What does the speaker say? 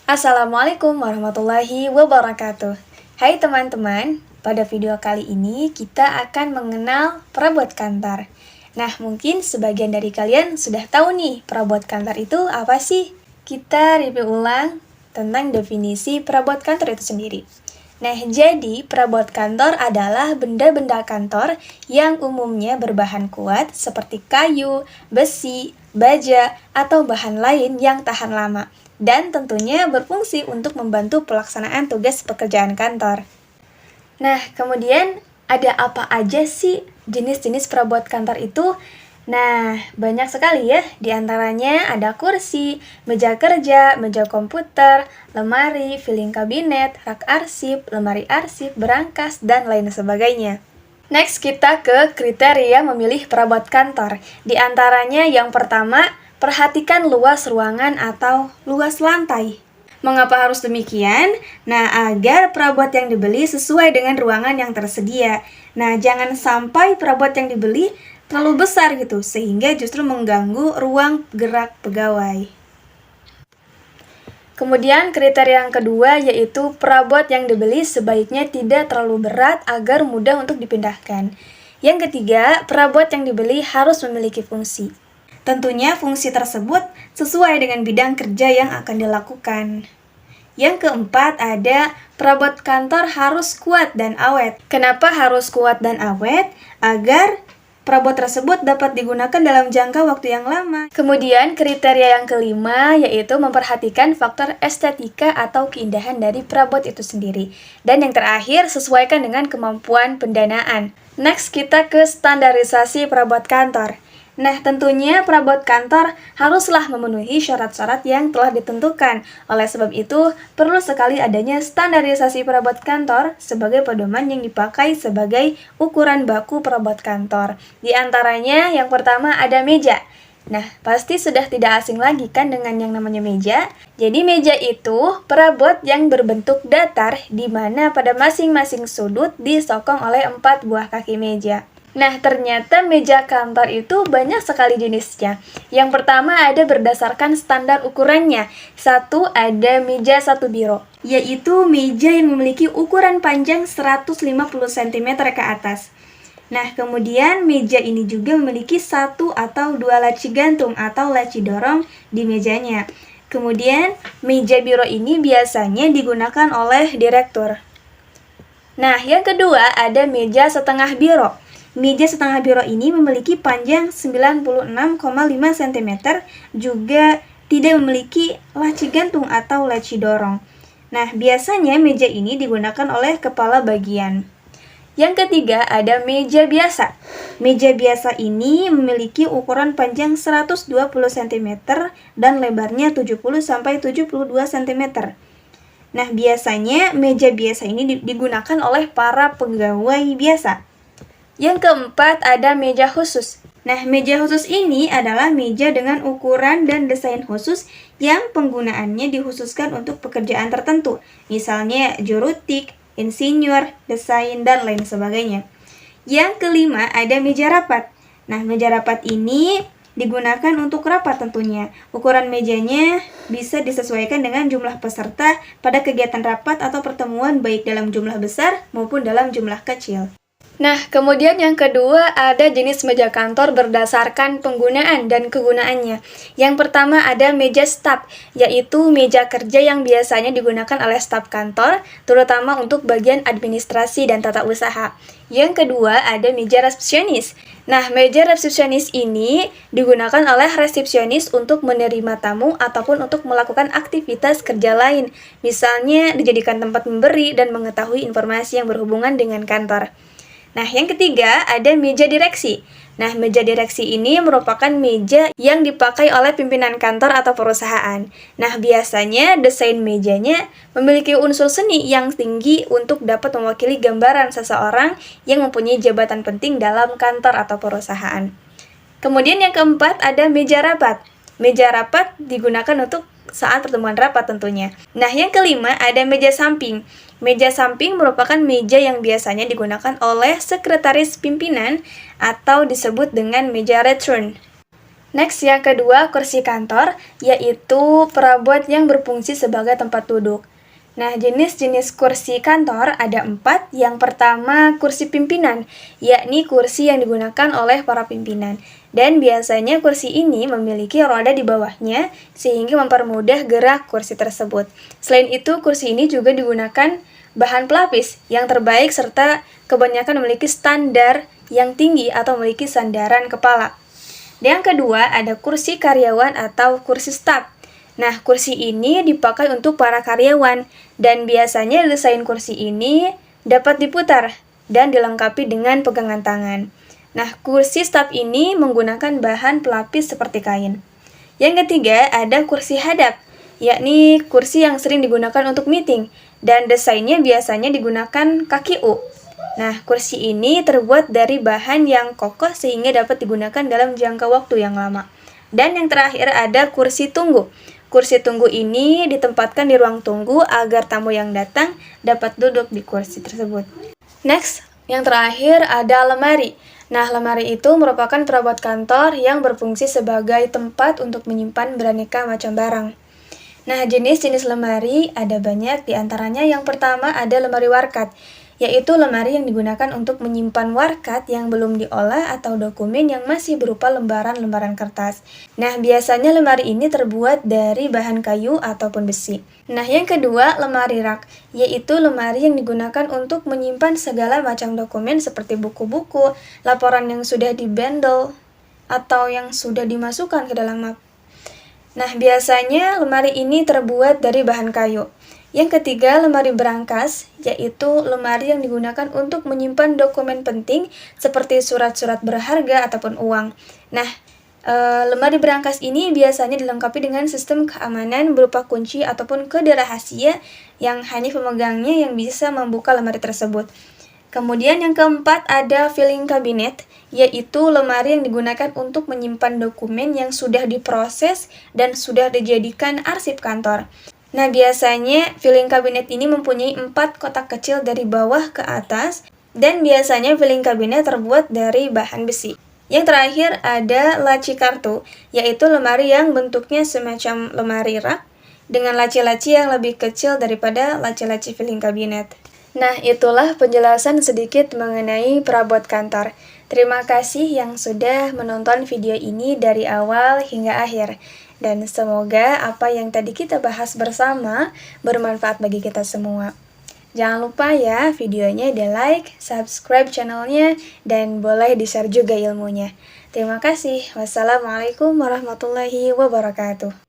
Assalamualaikum warahmatullahi wabarakatuh. Hai teman-teman, pada video kali ini kita akan mengenal perabot kantor. Nah, mungkin sebagian dari kalian sudah tahu nih, perabot kantor itu apa sih? Kita review ulang tentang definisi perabot kantor itu sendiri. Nah, jadi perabot kantor adalah benda-benda kantor yang umumnya berbahan kuat seperti kayu, besi, baja, atau bahan lain yang tahan lama, dan tentunya berfungsi untuk membantu pelaksanaan tugas pekerjaan kantor. Nah, kemudian ada apa aja sih jenis-jenis perabot kantor itu? Nah, banyak sekali ya. Di antaranya ada kursi, meja kerja, meja komputer, lemari, filing kabinet, rak arsip, lemari arsip, berangkas, dan lain sebagainya. Next, kita ke kriteria memilih perabot kantor. Di antaranya yang pertama, perhatikan luas ruangan atau luas lantai. Mengapa harus demikian? Nah, agar perabot yang dibeli sesuai dengan ruangan yang tersedia. Nah, jangan sampai perabot yang dibeli terlalu besar gitu, sehingga justru mengganggu ruang gerak pegawai. Kemudian kriteria yang kedua yaitu perabot yang dibeli sebaiknya tidak terlalu berat agar mudah untuk dipindahkan. Yang ketiga, perabot yang dibeli harus memiliki fungsi. Tentunya fungsi tersebut sesuai dengan bidang kerja yang akan dilakukan. Yang keempat ada perabot kantor harus kuat dan awet. Kenapa harus kuat dan awet? Agar perabot tersebut dapat digunakan dalam jangka waktu yang lama. Kemudian kriteria yang kelima yaitu memperhatikan faktor estetika atau keindahan dari perabot itu sendiri. Dan yang terakhir sesuaikan dengan kemampuan pendanaan. Next kita ke standarisasi perabot kantor. Nah, tentunya perabot kantor haruslah memenuhi syarat-syarat yang telah ditentukan. Oleh sebab itu, perlu sekali adanya standarisasi perabot kantor sebagai pedoman yang dipakai sebagai ukuran baku perabot kantor. Di antaranya, yang pertama ada meja. Nah, pasti sudah tidak asing lagi kan dengan yang namanya meja. Jadi meja itu perabot yang berbentuk datar di mana pada masing-masing sudut disokong oleh 4 buah kaki meja. Nah, ternyata meja kantor itu banyak sekali jenisnya. Yang pertama ada berdasarkan standar ukurannya. Satu ada meja 1 biro, yaitu meja yang memiliki ukuran panjang 150 cm ke atas. Nah, kemudian meja ini juga memiliki 1 atau 2 laci gantung atau laci dorong di mejanya. Kemudian, meja biro ini biasanya digunakan oleh direktur. Nah, yang kedua ada meja setengah biro. Meja setengah biro ini memiliki panjang 96,5 cm, juga tidak memiliki laci gantung atau laci dorong. Nah, biasanya meja ini digunakan oleh kepala bagian. Yang ketiga ada meja biasa. Meja biasa ini memiliki ukuran panjang 120 cm dan lebarnya 70-72 cm. Nah, biasanya meja biasa ini digunakan oleh para pegawai biasa. Yang keempat ada meja khusus. Nah, meja khusus ini adalah meja dengan ukuran dan desain khusus yang penggunaannya dikhususkan untuk pekerjaan tertentu. Misalnya jurutik, insinyur, desain, dan lain sebagainya. Yang kelima ada meja rapat. Nah, meja rapat ini digunakan untuk rapat tentunya. Ukuran mejanya bisa disesuaikan dengan jumlah peserta pada kegiatan rapat atau pertemuan baik dalam jumlah besar maupun dalam jumlah kecil. Nah, kemudian yang kedua ada jenis meja kantor berdasarkan penggunaan dan kegunaannya. Yang pertama ada meja staf, yaitu meja kerja yang biasanya digunakan oleh staf kantor, terutama untuk bagian administrasi dan tata usaha. Yang kedua ada meja resepsionis. Nah, meja resepsionis ini digunakan oleh resepsionis untuk menerima tamu ataupun untuk melakukan aktivitas kerja lain. Misalnya dijadikan tempat memberi dan mengetahui informasi yang berhubungan dengan kantor. Nah, yang ketiga ada meja direksi. Nah, meja direksi ini merupakan meja yang dipakai oleh pimpinan kantor atau perusahaan. Nah, biasanya desain mejanya memiliki unsur seni yang tinggi untuk dapat mewakili gambaran seseorang yang mempunyai jabatan penting dalam kantor atau perusahaan. Kemudian yang keempat ada meja rapat. Meja rapat digunakan untuk saat pertemuan rapat tentunya. Nah, yang kelima ada meja samping. Meja samping merupakan meja yang biasanya digunakan oleh sekretaris pimpinan atau disebut dengan meja return. Next, yang kedua, kursi kantor, yaitu perabot yang berfungsi sebagai tempat duduk. Nah, jenis-jenis kursi kantor ada 4. Yang pertama, kursi pimpinan, yakni kursi yang digunakan oleh para pimpinan. Dan biasanya kursi ini memiliki roda di bawahnya, sehingga mempermudah gerak kursi tersebut. Selain itu, kursi ini juga digunakan bahan pelapis yang terbaik serta kebanyakan memiliki standar yang tinggi atau memiliki sandaran kepala. Yang kedua, ada kursi karyawan atau kursi staf. Nah, kursi ini dipakai untuk para karyawan, dan biasanya desain kursi ini dapat diputar dan dilengkapi dengan pegangan tangan. Nah, kursi staf ini menggunakan bahan pelapis seperti kain. Yang ketiga, ada kursi hadap, yakni kursi yang sering digunakan untuk meeting, dan desainnya biasanya digunakan kaki U. Nah, kursi ini terbuat dari bahan yang kokoh sehingga dapat digunakan dalam jangka waktu yang lama. Dan yang terakhir ada kursi tunggu. Kursi tunggu ini ditempatkan di ruang tunggu agar tamu yang datang dapat duduk di kursi tersebut. Next, yang terakhir ada lemari. Nah, lemari itu merupakan perabot kantor yang berfungsi sebagai tempat untuk menyimpan beraneka macam barang. Nah, jenis-jenis lemari ada banyak, diantaranya yang pertama ada lemari warkat, yaitu lemari yang digunakan untuk menyimpan warkat yang belum diolah atau dokumen yang masih berupa lembaran-lembaran kertas. Nah, biasanya lemari ini terbuat dari bahan kayu ataupun besi. Nah, yang kedua, lemari rak, yaitu lemari yang digunakan untuk menyimpan segala macam dokumen seperti buku-buku, laporan yang sudah dibendel, atau yang sudah dimasukkan ke dalam map. Nah, biasanya lemari ini terbuat dari bahan kayu. Yang ketiga, lemari berangkas, yaitu lemari yang digunakan untuk menyimpan dokumen penting seperti surat-surat berharga ataupun uang. Nah, lemari berangkas ini biasanya dilengkapi dengan sistem keamanan berupa kunci ataupun kode rahasia yang hanya pemegangnya yang bisa membuka lemari tersebut. Kemudian yang keempat ada filing cabinet, yaitu lemari yang digunakan untuk menyimpan dokumen yang sudah diproses dan sudah dijadikan arsip kantor. Nah, biasanya filing cabinet ini mempunyai 4 kotak kecil dari bawah ke atas, dan biasanya filing cabinet terbuat dari bahan besi. Yang terakhir ada laci kartu, yaitu lemari yang bentuknya semacam lemari rak, dengan laci-laci yang lebih kecil daripada laci-laci filing cabinet. Nah, itulah penjelasan sedikit mengenai perabot kantor. Terima kasih yang sudah menonton video ini dari awal hingga akhir. Dan semoga apa yang tadi kita bahas bersama bermanfaat bagi kita semua. Jangan lupa ya videonya di like, subscribe channelnya, dan boleh di-share juga ilmunya. Terima kasih. Wassalamualaikum warahmatullahi wabarakatuh.